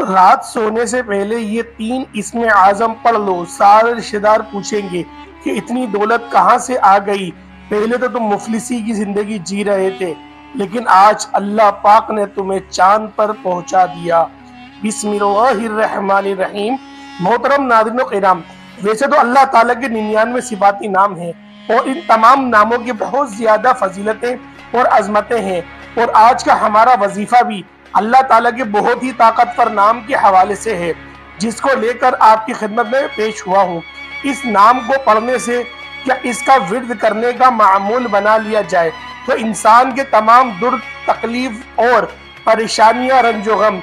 رات سونے سے پہلے یہ 3 اسم اعظم پڑھ لو۔ سارے رشتہ دار پوچھیں گے کہ اتنی دولت کہاں سے آ گئی؟ پہلے تو تم مفلسی کی زندگی جی رہے تھے، لیکن آج اللہ پاک نے تمہیں چاند پر پہنچا دیا۔ بسم اللہ الرحمن الرحیم۔ محترم ناظرین و کرام، ویسے تو اللہ تعالیٰ کے 99 صفاتی نام ہیں اور ان تمام ناموں کی بہت زیادہ فضیلتیں اور عظمتیں ہیں، اور آج کا ہمارا وظیفہ بھی اللہ تعالیٰ کے بہت ہی طاقتور نام کے حوالے سے ہے، جس کو لے کر آپ کی خدمت میں پیش ہوا ہوں۔ اس نام کو پڑھنے سے یا اس کا ورد کرنے کا معمول بنا لیا جائے تو انسان کے تمام درد، تکلیف اور پریشانیاں، رنج و غم،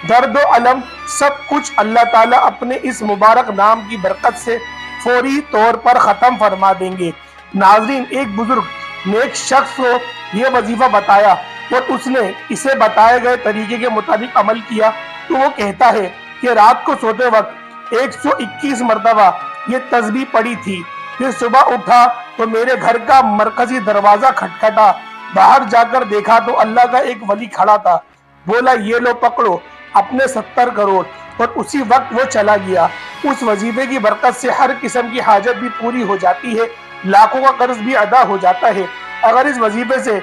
درد و علم، سب کچھ اللہ تعالیٰ اپنے اس مبارک نام کی برکت سے فوری طور پر ختم فرما دیں گے۔ ناظرین، ایک بزرگ نیک شخص کو یہ وظیفہ بتایا اور اس نے اسے بتائے گئے طریقے کے مطابق عمل کیا تو وہ کہتا ہے کہ رات کو سوتے وقت 121 مرتبہ یہ تسبیح پڑھی تھی۔ پھر صبح اٹھا تو میرے گھر کا مرکزی دروازہ کھٹکھٹا، باہر جا کر دیکھا تو اللہ کا ایک ولی کھڑا تھا۔ بولا، یہ لو پکڑو اپنے 70 کروڑ، اور اسی وقت وہ چلا گیا۔ اس وظیفے کی برکت سے ہر قسم کی حاجت بھی پوری ہو جاتی ہے، لاکھوں کا قرض بھی ادا ہو جاتا ہے۔ اگر اس وظیفے سے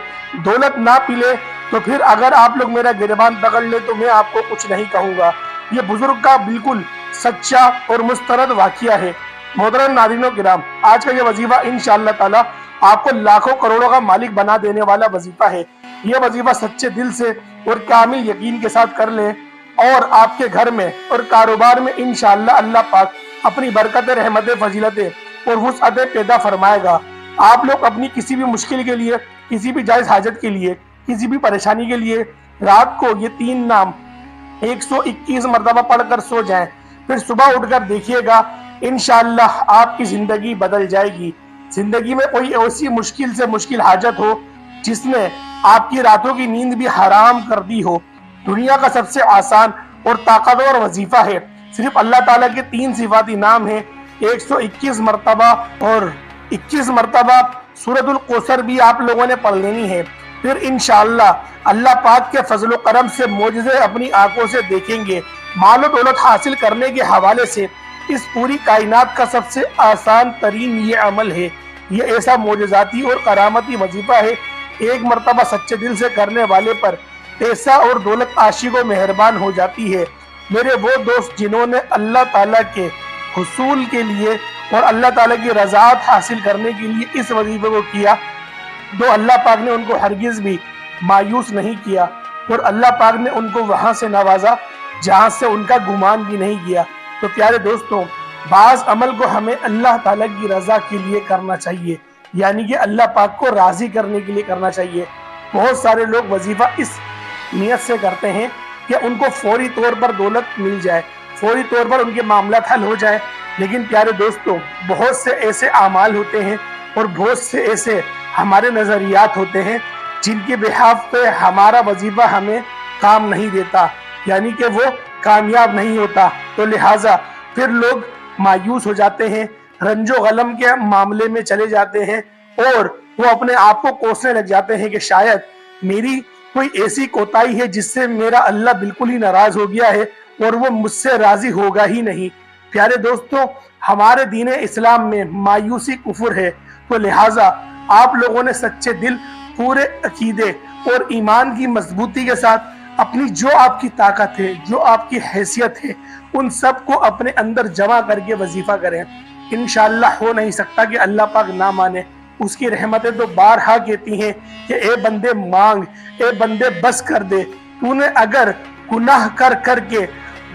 دولت نہ پلے تو پھر اگر آپ لوگ میرا گریبان پکڑ لے تو میں آپ کو کچھ نہیں کہوں گا۔ یہ بزرگ کا بالکل سچا اور مستند واقعہ ہے۔ محترم ناظرین و کرام، آج کا یہ وظیفہ انشاءاللہ تعالی آپ کو لاکھوں کروڑوں کا مالک بنا دینے والا وظیفہ ہے۔ یہ وظیفہ سچے دل سے اور کامل یقین کے ساتھ کر لیں اور آپ کے گھر میں اور کاروبار میں انشاءاللہ اللہ پاک اپنی برکت، رحمت، فضیلتیں اور وسعتیں پیدا فرمائے گا۔ آپ لوگ اپنی کسی بھی مشکل کے لیے، کسی بھی جائز حاجت کے لیے، کسی بھی پریشانی کے لیے رات کو یہ 3 نام 121 مرتبہ پڑھ کر سو جائیں، پھر صبح اٹھ کر دیکھیے گا انشاءاللہ آپ کی زندگی بدل جائے گی۔ زندگی میں کوئی ایسی مشکل سے مشکل حاجت ہو جس نے آپ کی راتوں کی نیند بھی حرام کر دی ہو، دنیا کا سب سے آسان اور طاقتور وظیفہ ہے۔ صرف اللہ تعالیٰ کے 3 صفاتی نام ہیں، 121 مرتبہ اور 21 مرتبہ سورۃ الکوثر بھی آپ لوگوں نے پڑھ لینی ہے۔ پھر انشاءاللہ اللہ پاک کے فضل و کرم سے معجزے اپنی آنکھوں سے دیکھیں گے۔ مال و دولت حاصل کرنے کے حوالے سے اس پوری کائنات کا سب سے آسان ترین یہ عمل ہے۔ یہ ایسا معجزاتی اور کرامتی وظیفہ ہے، ایک مرتبہ سچے دل سے کرنے والے پر پیسہ اور دولت عاشق و مہربان ہو جاتی ہے۔ میرے وہ دوست جنہوں نے اللہ تعالیٰ کے حصول کے لیے اور اللہ تعالیٰ کی رضاعت حاصل کرنے کے لیے اس وظیفے کو کیا، تو اللہ پاک نے ان کو ہرگز بھی مایوس نہیں کیا، اور اللہ پاک نے ان کو وہاں سے نوازا جہاں سے ان کا گمان بھی نہیں کیا۔ تو پیارے دوستوں، بعض عمل کو ہمیں اللہ تعالیٰ کی رضا کے لیے کرنا چاہیے، یعنی کہ اللہ پاک کو راضی کرنے کے لیے کرنا چاہیے۔ بہت سارے لوگ وظیفہ اس نیت سے کرتے ہیں کہ ان کو فوری طور پر دولت مل جائے، فوری طور پر ان کے معاملات حل ہو جائے، لیکن پیارے دوستوں، بہت سے ایسے اعمال ہوتے ہیں اور بہت سے ایسے ہمارے نظریات ہوتے ہیں جن کے بحاف پہ ہمارا وظیفہ ہمیں کام نہیں دیتا، یعنی کہ وہ کامیاب نہیں ہوتا، تو لہٰذا پھر لوگ مایوس ہو جاتے ہیں، رنج و غلم کے معاملے میں چلے جاتے ہیں، اور وہ اپنے آپ کو کوسنے لگ جاتے ہیں کہ شاید میری کوئی ایسی کوتاہی ہے جس سے میرا اللہ بالکل ہی ناراض ہو گیا ہے اور وہ مجھ سے راضی ہوگا ہی نہیں۔ پیارے دوستوں، ہمارے دین اسلام میں مایوسی کفر ہے، تو لہٰذا آپ لوگوں نے سچے دل، پورے عقیدے اور ایمان کی مضبوطی کے ساتھ اپنی جو آپ کی طاقت ہے، جو آپ کی حیثیت ہے، ان سب کو اپنے اندر جمع کر کے وظیفہ کریں۔ انشاءاللہ ہو نہیں سکتا کہ اللہ پاک نہ مانے، اس کی رحمتیں تو بارہا کہتی ہیں کہ اے بندے مانگ، اے بندے بس کر دے، تو نے اگر گناہ کر کر کے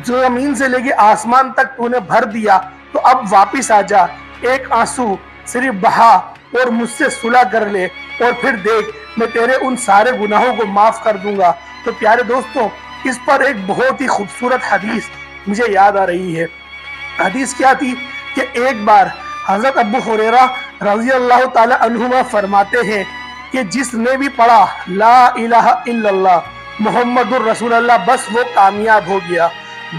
زمین سے لے کے آسمان تک تو نے بھر دیا تو اب واپس آ جا، ایک آنسو صرف بہا اور مجھ سے صلح کر لے، اور پھر دیکھ میں تیرے ان سارے گناہوں کو معاف کر دوں گا۔ تو پیارے دوستوں، اس پر ایک بہت ہی خوبصورت حدیث مجھے یاد آ رہی ہے۔ حدیث کیا تھی کہ ایک بار حضرت ابو ہریرہ رضی اللہ تعالی عنہما فرماتے ہیں کہ جس نے بھی پڑھا لا الہ الا اللہ محمد الرسول اللہ، بس وہ کامیاب ہو گیا،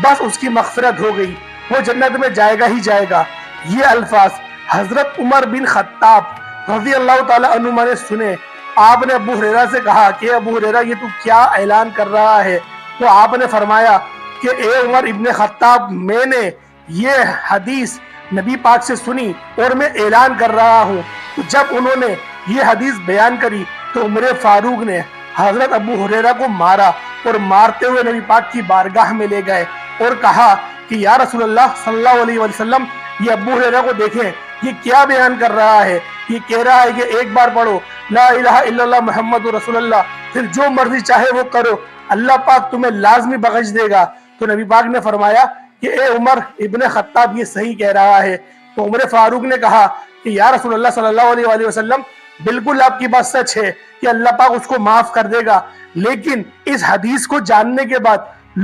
بس اس کی مغفرت ہو گئی، وہ جنت میں جائے گا ہی جائے گا۔ یہ الفاظ حضرت عمر بن خطاب رضی اللہ تعالی عنہما نے سنے۔ آپ نے ابو ہریرہ سے کہا کہ ابو ہریرہ یہ تو کیا اعلان کر رہا ہے؟ تو آپ نے فرمایا کہ اے عمر ابن خطاب، میں نے یہ حدیث نبی پاک سے سنی اور میں اعلان کر رہا ہوں۔ تو جب انہوں نے یہ حدیث بیان کری تو عمر فاروق نے حضرت ابو ہریرہ کو مارا اور مارتے ہوئے نبی پاک کی بارگاہ میں لے گئے اور کہا کہ یا رسول اللہ صلی اللہ علیہ وسلم، یہ ابو ہریرہ کو دیکھیں، یہ کیا بیان کر رہا ہے؟ یہ کہہ رہا ہے کہ ایک بار پڑھو لا الہ الا اللہ محمد رسول اللہ، پھر جو مرضی چاہے وہ کرو، اللہ پاک تمہیں لازمی بخش دے گا۔ تو نبی پاک نے فرمایا کہ اے عمر ابن خطاب، یہ صحیح کہہ رہا ہے۔ تو عمر فاروق نے کہا کہ یا رسول اللہ صلی اللہ علیہ وآلہ وسلم، بالکل آپ کی بات سچ ہے کہ اللہ پاک اس کو معاف کر دے گا، لیکن اس حدیث کو جاننے کے بعد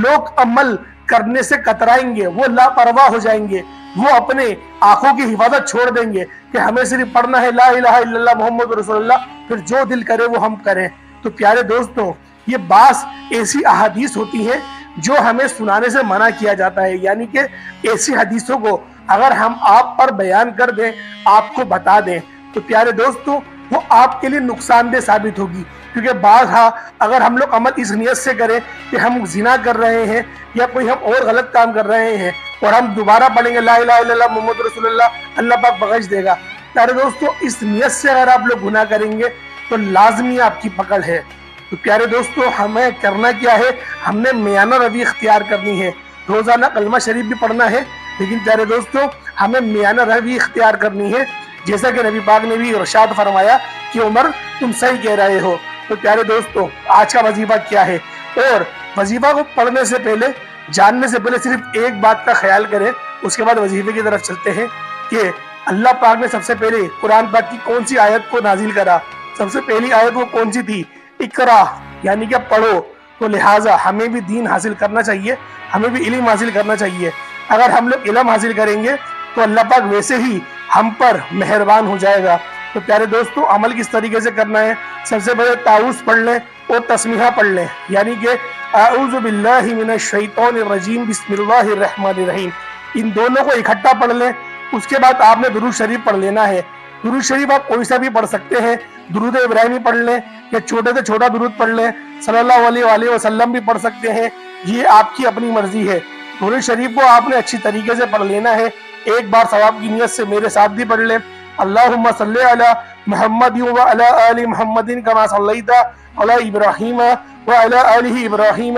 لوگ عمل کرنے سے کترائیں گے، وہ لاپرواہ ہو جائیں گے، وہ اپنے آنکھوں کی حفاظت چھوڑ دیں گے کہ ہمیں صرف پڑھنا ہے لا الہ الا اللہ محمد رسول اللہ، پھر جو دل کرے وہ ہم کریں۔ تو پیارے دوستوں، یہ بعض ایسی احادیث ہوتی ہیں جو ہمیں سنانے سے منع کیا جاتا ہے، یعنی کہ ایسی حدیثوں کو اگر ہم آپ پر بیان کر دیں، آپ کو بتا دیں، تو پیارے دوستوں وہ آپ کے لیے نقصان دہ ثابت ہوگی، کیونکہ بعض اگر ہم لوگ عمل اس نیت سے کریں کہ ہم زنا کر رہے ہیں یا کوئی ہم اور غلط کام کر رہے ہیں اور ہم دوبارہ پڑھیں گے لا الہ الا اللہ محمد رسول اللہ، اللہ پاک بخش دے گا، پیارے دوستوں اس نیت سے اگر آپ لوگ گناہ کریں گے تو لازمی آپ کی پکڑ ہے۔ تو پیارے دوستوں ہمیں کرنا کیا ہے؟ ہم نے میانہ روی اختیار کرنی ہے، روزانہ کلمہ شریف بھی پڑھنا ہے، لیکن پیارے دوستوں ہمیں میانہ روی اختیار کرنی ہے، جیسا کہ نبی پاک نے بھی ارشاد فرمایا کہ عمر تم صحیح کہہ رہے ہو۔ تو پیارے دوستوں آج کا وظیفہ کیا ہے؟ اور وظیفہ کو پڑھنے سے پہلے، جاننے سے پہلے صرف ایک بات کا خیال کریں، اس کے بعد وظیفے کی طرف چلتے ہیں کہ اللہ پاک نے سب سے پہلے قرآن پاک کی کون سی آیت کو نازل کرا؟ سب سے پہلی آیت وہ کون سی تھی؟ اقرا، یعنی کہ پڑھو۔ تو لہٰذا ہمیں بھی دین حاصل کرنا چاہیے، ہمیں بھی علم حاصل کرنا چاہیے۔ اگر ہم لوگ علم حاصل کریں گے تو اللہ پاک ویسے ہی ہم پر مہربان ہو جائے گا۔ تو پیارے دوستوں عمل کس طریقے سے کرنا ہے؟ سب سے پہلے تعوذ پڑھ لیں اور تسمیہ پڑھ لیں، یعنی کہ اعوذ باللہ من الشیطان الرجیم بسم اللہ الرحمن الرحیم، ان دونوں کو اکٹھا پڑھ لیں۔ اس کے بعد آپ نے درود شریف پڑھ لینا ہے۔ درود شریف آپ کوئی سا بھی پڑھ سکتے ہیں، درود ابراہیمی پڑھ لیں یا چھوٹے سے چھوٹا درود پڑھ لیں، صلی اللہ علیہ وآلہ وسلم بھی پڑھ سکتے ہیں، یہ آپ کی اپنی مرضی ہے۔ درود شریف کو آپ نے اچھی طریقے سے پڑھ لینا ہے، ایک بار ثواب کی نیت سے میرے ساتھ بھی پڑھ لیں۔ اللہم صلی علی محمد وعلی آل محمد کما صلیت علی ابراہیم وعلی آل ابراہیم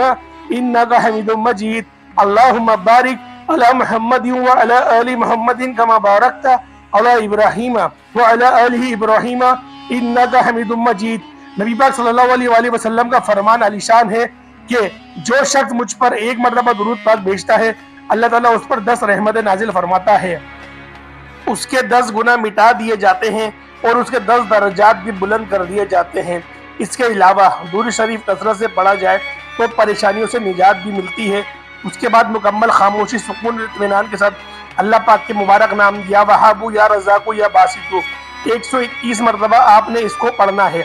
انک حمید مجید، اللہم بارک علی محمد وعلی آل محمد کما بارکت علی ابراہیم وعلی آل ابراہیم انک حمید مجید۔ نبی پاک صلی اللہ علیہ وآلہ وسلم کا فرمان علی شان ہے کہ جو شخص مجھ پر ایک مرتبہ درود پاک بھیجتا ہے، اللہ تعالیٰ اس پر 10 رحمتیں نازل فرماتا ہے، اس کے 10 گناہ مٹا دیے جاتے ہیں اور اس کے 10 درجات بھی بلند کر دیے جاتے ہیں۔ اس کے علاوہ درود شریف کثرت سے پڑھا جائے تو پریشانیوں سے نجات بھی ملتی ہے۔ اس کے بعد مکمل خاموشی، سکون، اطمینان کے ساتھ اللہ پاک کے مبارک نام یا وہابو یا رزاقو یا باسطو 121 مرتبہ آپ نے اس کو پڑھنا ہے۔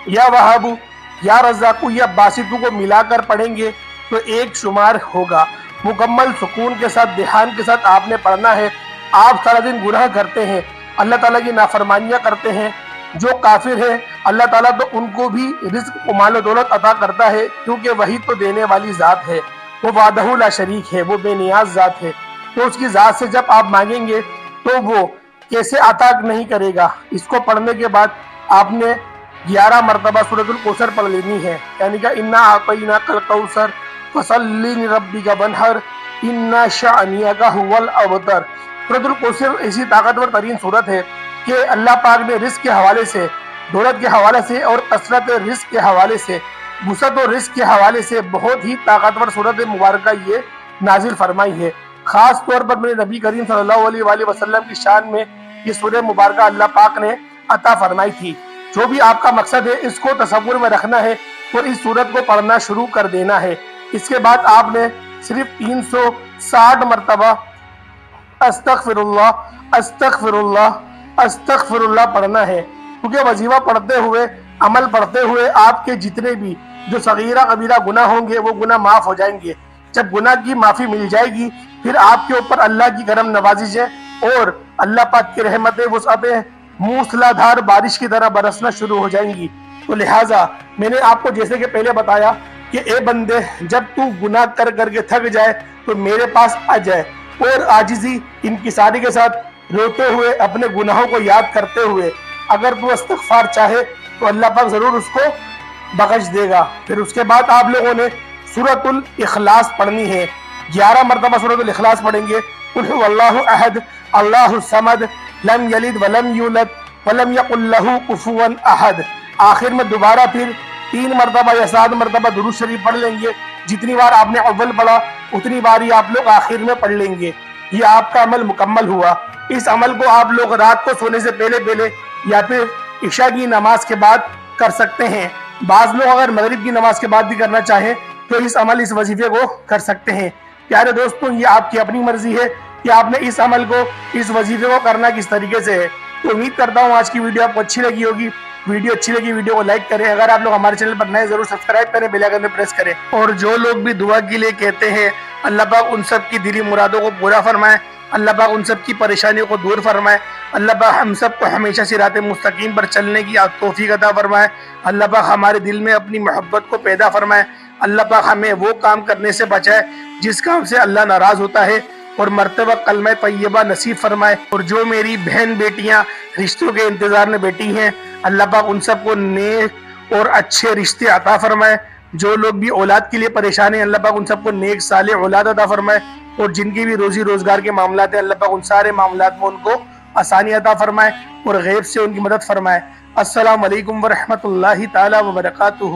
یا وہابو یا رزاقو یا باسطو کو ملا کر پڑھیں گے تو ایک شمار ہوگا۔ مکمل سکون کے ساتھ، دھیان کے ساتھ آپ نے پڑھنا ہے۔ آپ سارا دن گناہ کرتے ہیں، اللہ تعالیٰ کی نافرمانیاں کرتے ہیں، جو کافر ہیں اللہ تعالیٰ تو ان کو بھی رزق و مال و دولت عطا کرتا ہے، کیونکہ وہی تو دینے والی ذات ہے، وہ وحدہ لا شریک ہے، وہ بے نیاز ذات ہے۔ تو اس کی ذات سے جب آپ مانگیں گے تو وہ کیسے عطا نہیں کرے گا؟ اس کو پڑھنے کے بعد آپ نے 11 مرتبہ سورۃ الکوثر پڑھ لینی ہے، یعنی کہ انا اعطیناک الکوثر فصلی لربک وانحر ان شانئک ھو الابتر۔ سورۃ الکوثر ایسی طاقتور ترین سورت ہے کہ اللہ پاک نے رزق کے حوالے سے، دولت کے حوالے سے اور کثرت رزق کے حوالے سے، وسعت و رزق کے حوالے سے بہت ہی طاقتور سورت مبارکہ یہ نازل فرمائی ہے۔ خاص طور پر میرے نبی کریم صلی اللہ علیہ وآلہ وسلم کی شان میں یہ سورہ مبارکہ اللہ پاک نے عطا فرمائی تھی۔ جو بھی آپ کا مقصد ہے اس کو تصور میں رکھنا ہے اور اس سورت کو پڑھنا شروع کر دینا ہے۔ اس کے بعد آپ نے صرف 360 مرتبہ استغفر اللہ استغفر اللہ استغفر اللہ پڑھنا ہے، کیونکہ وظیفہ پڑھتے ہوئے، عمل پڑھتے ہوئے آپ کے جتنے بھی جو صغیرہ کبیرہ گناہ ہوں گے وہ گناہ معاف ہو جائیں گے۔ جب گناہ کی معافی مل جائے گی پھر آپ کے اوپر اللہ کی کرم نوازشیں اور اللہ پاک کی رحمتیں، وسعتیں موسلا دھار بارش کی طرح برسنا شروع ہو جائیں گی۔ تو لہٰذا میں نے آپ کو جیسے کہ پہلے بتایا کہ اے بندے جب تو گناہ کر کر کے تھک جائے تو میرے پاس آ جائے اور عاجزی انکساری کے ساتھ روتے ہوئے اپنے گناہوں کو یاد کرتے ہوئے اگر تو استغفار چاہے تو اللہ پاک ضرور اس کو بخش دے گا۔ پھر اس کے بعد آپ لوگوں نے سورۃ الاخلاص پڑھنی ہے، 11 مرتبہ سورۃ الاخلاص پڑھیں گے۔ قل هو اللہ احد اللہ الصمد لم یلد ولم یولد ولم یکن لہ کفوا احد۔ آخر میں دوبارہ پھر 3 مرتبہ یا 7 مرتبہ درود شریف پڑھ لیں گے، جتنی بار آپ نے اول پڑھا اتنی بار ہی آپ لوگ آخر میں پڑھ لیں گے۔ یہ آپ کا عمل مکمل ہوا۔ اس عمل کو آپ لوگ رات کو سونے سے پہلے یا پھر عشاء کی نماز کے بعد کر سکتے ہیں۔ بعض لوگ اگر مغرب کی نماز کے بعد بھی کرنا چاہیں تو اس وظیفے کو کر سکتے ہیں۔ پیارے دوستوں، یہ آپ کی اپنی مرضی ہے کہ آپ نے اس عمل کو، اس وظیفے کو کرنا کس طریقے سے ہے۔ تو امید کرتا ہوں آج کی ویڈیو آپ کو اچھی لگی ہوگی۔ ویڈیو اچھی لگی ویڈیو کو لائک کریں، اگر آپ لوگ ہمارے چینل پر نئے ضرور سبسکرائب کریں، بیل آئیکن پہ پریس کریں۔ اور جو لوگ بھی دعا کے لیے کہتے ہیں اللہ پاک ان سب کی دلی مرادوں کو پورا فرمائے، اللہ پاک ان سب کی پریشانیوں کو دور فرمائے، اللہ پاک ہم سب کو ہمیشہ صراط مستقیم پر چلنے کی توفیق عطا فرمائے، اللہ پاک ہمارے دل میں اپنی محبت کو پیدا فرمائے، اللہ پاک ہمیں وہ کام کرنے سے بچائے جس کام سے اللہ ناراض ہوتا ہے، اور مرتبہ کلمہ طیبہ نصیب فرمائے۔ اور جو میری بہن بیٹیاں رشتوں کے انتظار میں بیٹھی ہیں، اللہ پاک ان سب کو نیک اور اچھے رشتے عطا فرمائے۔ جو لوگ بھی اولاد کے لیے پریشان ہیں، اللہ پاک ان سب کو نیک صالح اولاد عطا فرمائے، اور جن کی بھی روزی روزگار کے معاملات ہیں، اللہ پاک ان سارے معاملات میں ان کو آسانی عطا فرمائے اور غیب سے ان کی مدد فرمائے۔ السلام علیکم ورحمۃ اللہ تعالی وبرکاتہ۔